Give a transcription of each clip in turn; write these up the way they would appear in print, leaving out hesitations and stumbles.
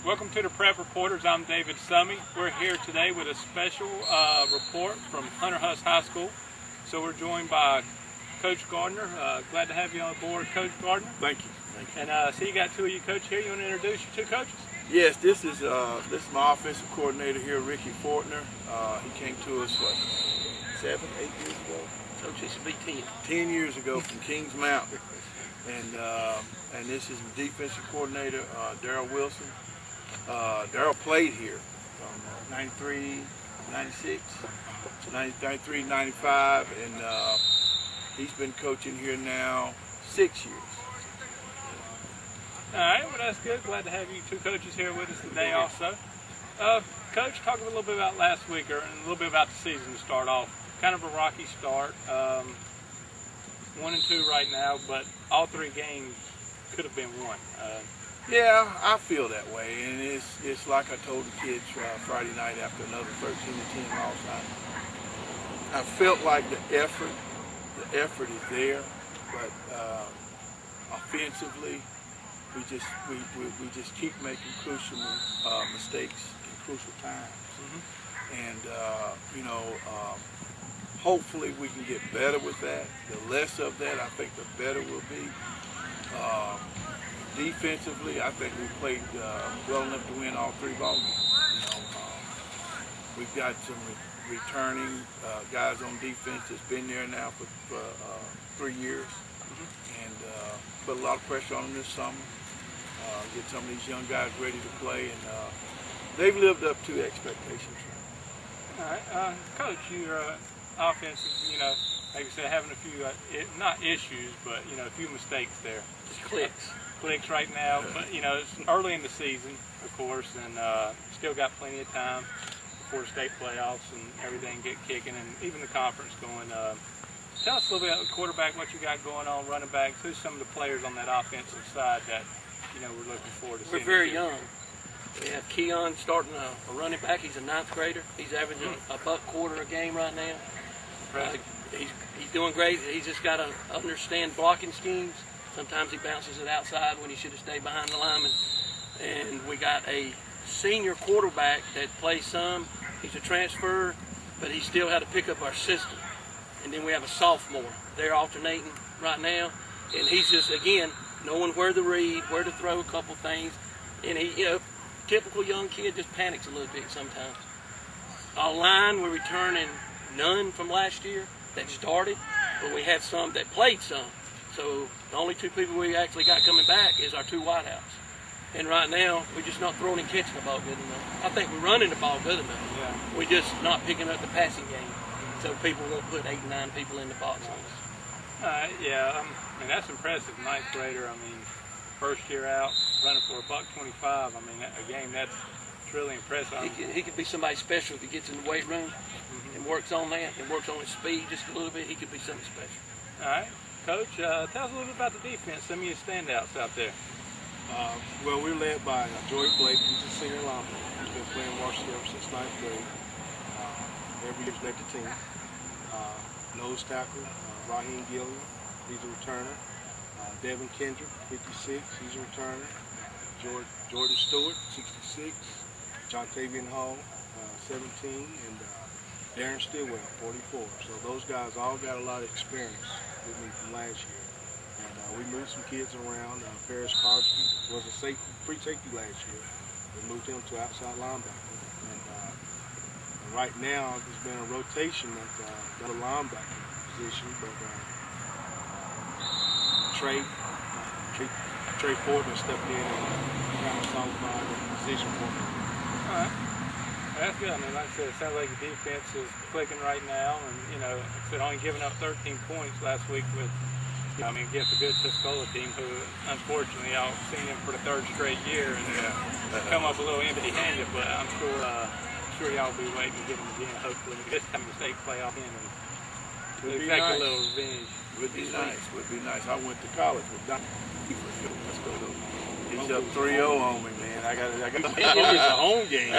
Welcome to the Prep Reporters. I'm David Summey. We're here today with a special report from Huss High School. So we're joined by Coach Gardner. Glad to have you on board, Coach Gardner. Thank you. Thank you. And so you got two of you coaches here. You want to introduce your two coaches? Yes, this is my offensive coordinator here, Ricky Fortner. He came to us, what, 7, 8 years ago? Coach, this should be 10. 10 years ago from Kings Mountain. And this is the defensive coordinator, Daryl Wilson. Daryl played here from 93, 96, 93, 95, and he's been coaching here now 6 years. All right, well that's good. Glad to have you two coaches here with us today also. Coach, talk a little bit about last week and a little bit about the season to start off. Kind of a rocky start. 1-2 right now, but all 3 games could have been won. Yeah, I feel that way, and it's like I told the kids Friday night after another 13-10 loss. I felt like the effort is there, but offensively, we just keep making crucial mistakes in crucial times, and hopefully we can get better with that. The less of that, I think, the better we'll be. Defensively, I think we played well enough to win all 3 ball games. We've got some returning guys on defense that's been there now for 3 years, and put a lot of pressure on them this summer. Get some of these young guys ready to play, and they've lived up to expectations. All right, Coach, your offense, like you said, having a few not issues, but a few mistakes there. Just clicks right now, but it's early in the season, of course, and still got plenty of time before the state playoffs and everything get kicking, and even the conference going. Tell us a little bit about the quarterback, what you got going on, running backs. Who's some of the players on that offensive side that we're looking forward to seeing? We're very young. We have Keon starting a running back. He's a 9th grader. He's averaging $1.25 a game right now. He's doing great. He's just got to understand blocking schemes. Sometimes he bounces it outside when he should have stayed behind the lineman. And we got a senior quarterback that plays some. He's a transfer, but he still had to pick up our system. And then we have a sophomore. They're alternating right now. And he's just, again, knowing where to read, where to throw a couple things. And he, typical young kid just panics a little bit sometimes. Our line, we're returning none from last year that started, but we had some that played some. So the only 2 people we actually got coming back is our 2 wideouts. And right now, we're just not throwing and catching the ball good enough. I think we're running the ball good enough. Yeah. We're just not picking up the passing game. So people won't put 8 and 9 people in the box on us. Yeah, that's impressive. 9th grader, first year out, running for $1.25. A game that's really impressive. He could be somebody special if he gets in the weight room and works on that and works on his speed just a little bit. He could be something special. All right. Coach, tell us a little bit about the defense, some of your standouts out there. Well, we're led by Joey Blake. He's a senior lineman. He's been playing varsity ever since 9th grade. Every year's led the team. Nose tackle, Raheem Gilliam. He's a returner. Devin Kendrick, 56. He's a returner. Jordan Stewart, 66. John Tavian Hall, 17. And Darren Stillwell, 44. So those guys all got a lot of experience with me from last year. And we moved some kids around. Paris Cosby was a free safety last year. We moved him to outside linebacker. And right now, there's been a rotation at the linebacker position, but Trey Fordman stepped in and kind of solidified the position for me. All right. That's good. Like I said, it sounds like the defense is clicking right now, and like I said, only giving up 13 points last week with, against a good Tuscola team who, unfortunately, y'all seen them for the 3rd straight year, and come up a little empty-handed. But I'm sure y'all will be waiting to get them again. Hopefully, this time the state playoff in and expect a little revenge. Would be nice. Would be nice. I went to college with Don. Let's go to. He's up 3-0 on me, man. I got. It's a home game.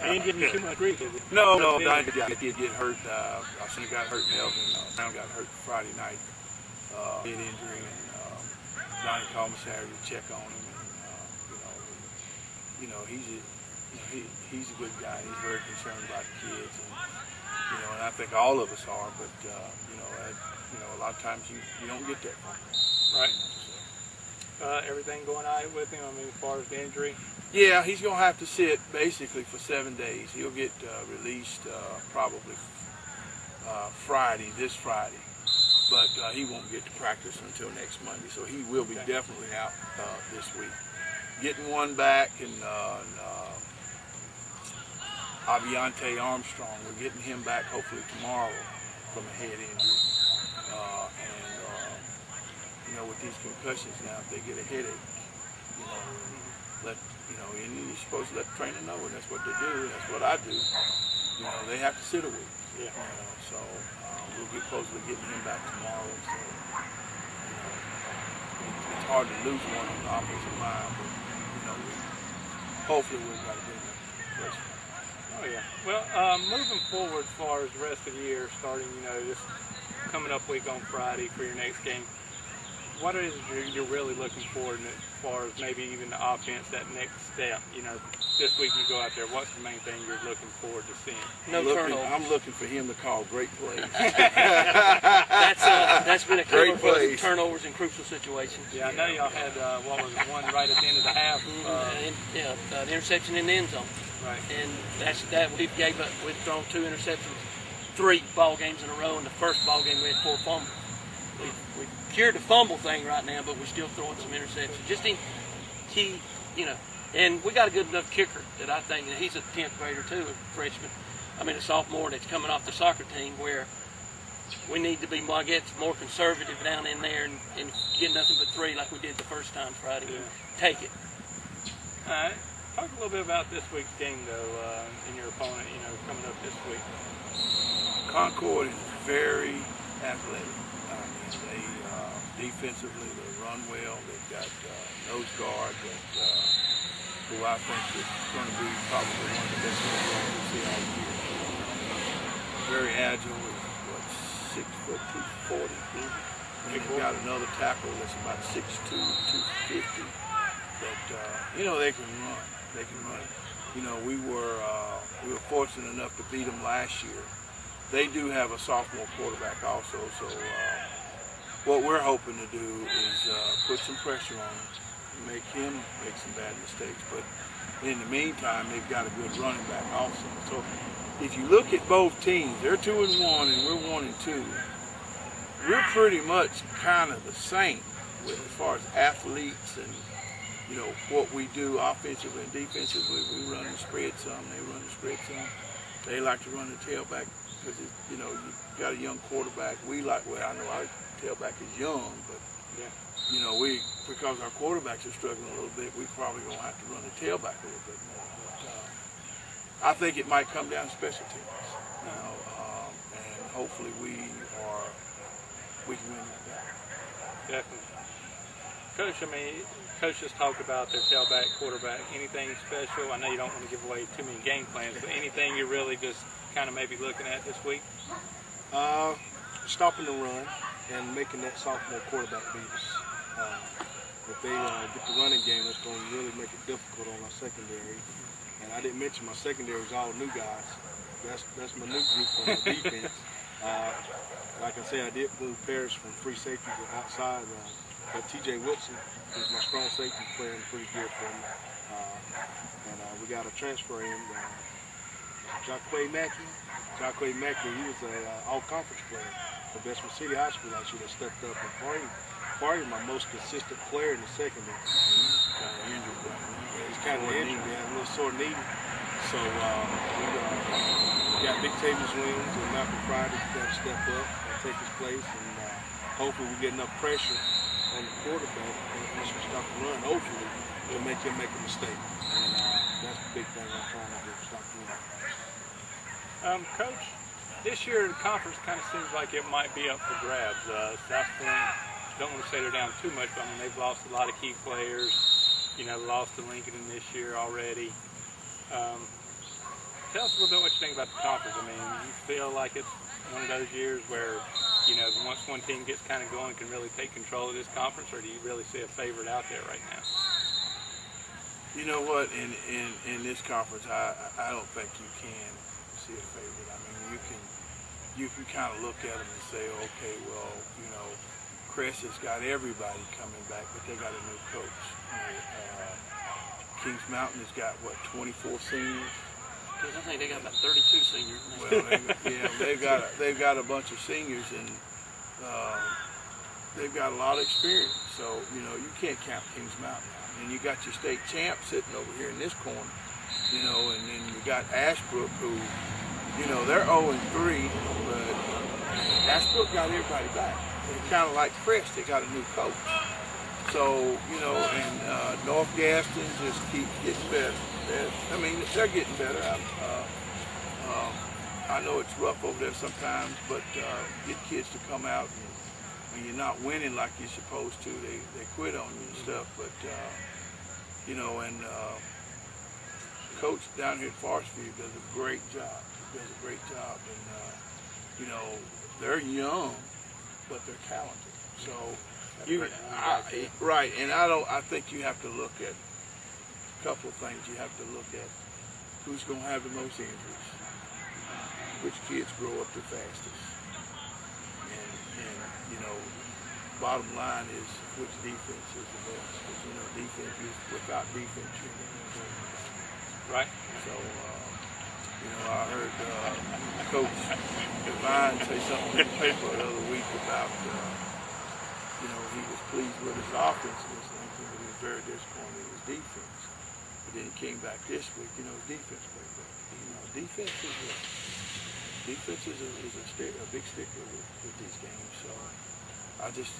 Ain't giving you too much grief, is it? No. Don did get hurt. I seen got hurt. Melvin Brown got hurt Friday night. Head injury, and Donnie called me Saturday to check on him. And, he's a good guy. He's very concerned about the kids, and I think all of us are. But a lot of times you don't get that from him. Right. Everything going all right with him? I mean, as far as the injury? Yeah, he's going to have to sit basically for 7 days. He'll get released probably this Friday. But he won't get to practice until next Monday, so he will be definitely out this week. Getting one back, and Aviante Armstrong, we're getting him back hopefully tomorrow from a head injury. With these concussions now, if they get a headache, and you're supposed to let the trainer know, and that's what they do. That's what I do. They have to sit a week. Yeah. So we'll get closer to getting him back tomorrow. So it's hard to lose one on the offensive line, but hopefully we've got a good enough. Oh yeah. Well, moving forward, as far as the rest of the year, starting this coming up week on Friday for your next game. What is it you're really looking forward to as far as maybe even the offense, that next step? This week you go out there, what's the main thing you're looking forward to seeing? I'm looking for him to call great plays. That's been a killer for us, turnovers in crucial situations. Yeah, I know y'all had, one right at the end of the half. An interception in the end zone. Right. And we've thrown 2 interceptions, 3 ball games in a row. In the first ball game we had 4 fumbles. We've cured the fumble thing right now, but we're still throwing some interceptions. Just in key, and we got a good enough kicker that I think, and he's a 10th grader too, a freshman. A sophomore that's coming off the soccer team, where we need to be, more conservative down in there and get nothing but 3 like we did the first time Friday. Yeah. Take it. All right. Talk a little bit about this week's game, though, and your opponent, coming up this week. Concord is very athletic. Defensively, they run well. They've got nose guard who I think is going to be probably one of the best nose guards we see all year. Very agile. He's 6 foot 240. And they've got another tackle that's about 6'2", 250. But they can run. They can run. We were fortunate enough to beat them last year. They do have a sophomore quarterback also, so. What we're hoping to do is put some pressure on him, make him make some bad mistakes. But in the meantime, they've got a good running back also. So if you look at both teams, they're 2-1 and we're 1-2. We're pretty much kind of the same as far as athletes and what we do offensively and defensively. We run the spread some, they run the spread some. They like to run the tailback because you've got a young quarterback. I know our tailback is young, but because our quarterbacks are struggling a little bit, we probably gonna have to run the tailback a little bit more. But I think it might come down to special teams, and hopefully we can win that battle. Definitely. Coach, Coach just talked about their tailback, quarterback. Anything special? I know you don't want to give away too many game plans, but anything you're really just kind of maybe looking at this week? Stopping the run and making that sophomore quarterback beat us. If they get the running game, that's going to really make it difficult on our secondary. And I didn't mention my secondary is all new guys. That's my new group on the defense. Like I said, I did move Paris from free safety to outside. But T.J. Wilson is my strong safety, playing pretty good for me. And we got to transfer him. Jacquay Mackey. He was an all-conference player for Bessemer City High School last year that stepped up and probably my most consistent player in the secondary. He's kind of injured, a little sore knee. So we got Big Tavius Williams and Malcolm Friday got to step up and take his place, and hopefully we get enough pressure on the quarterback once we stop the run, hopefully, to make him make a mistake. And that's the big thing I'm trying to do, stop the run. Coach, this year the conference kind of seems like it might be up for grabs. South Point, don't want to say they're down too much, but I mean they've lost a lot of key players. Lost to Lincoln in this year already. Tell us a little bit what you think about the conference. I mean, you feel like it's one of those years where, once one team gets kind of going, can really take control of this conference, or do you really see a favorite out there right now? You know what? In this conference, I don't think you can see a favorite. I mean, you can kind of look at them and say, okay, well, you know, Crest has got everybody coming back, but they got a new coach. Kings Mountain has got what, 24 seniors. Because I think they got about 32 seniors now. Well, they've got a bunch of seniors, and they've got a lot of experience. So you know, you can't count Kings Mountain out. And you got your state champ sitting over here in this corner, you know, and then you got Ashbrook, who, you know, they're 0-3, but Ashbrook got everybody back. They're kind of like Crest, they got a new coach. So, you know, and North Gaston just keeps getting better. I mean, they're getting better. I know it's rough over there sometimes, but get kids to come out, and when you're not winning like you're supposed to, they quit on you and stuff. But, you know, and Coach down here at Forestview does a great job. He does a great job. And, you know, they're young, but they're talented. So, right, and I think you have to look at a couple of things. You have to look at who's going to have the most injuries, which kids grow up the fastest, and you know, bottom line is which defense is the best. Because you know, defense is without defense, you're going to win. Right. So, you know, I heard Coach Devine say something in the paper the other week about. You know, he was pleased with his offense this week, but he was very disappointed with his defense. But then he came back this week, you know, his defense played better. You know, defense is a big sticker with these games. So I just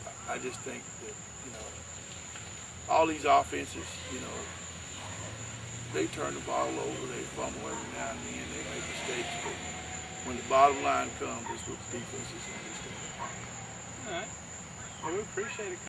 think that, you know, all these offenses, you know, they turn the ball over, they fumble every now and then, they make mistakes, but when the bottom line comes, it's what the defense is going to be. All right. Well, we appreciate it.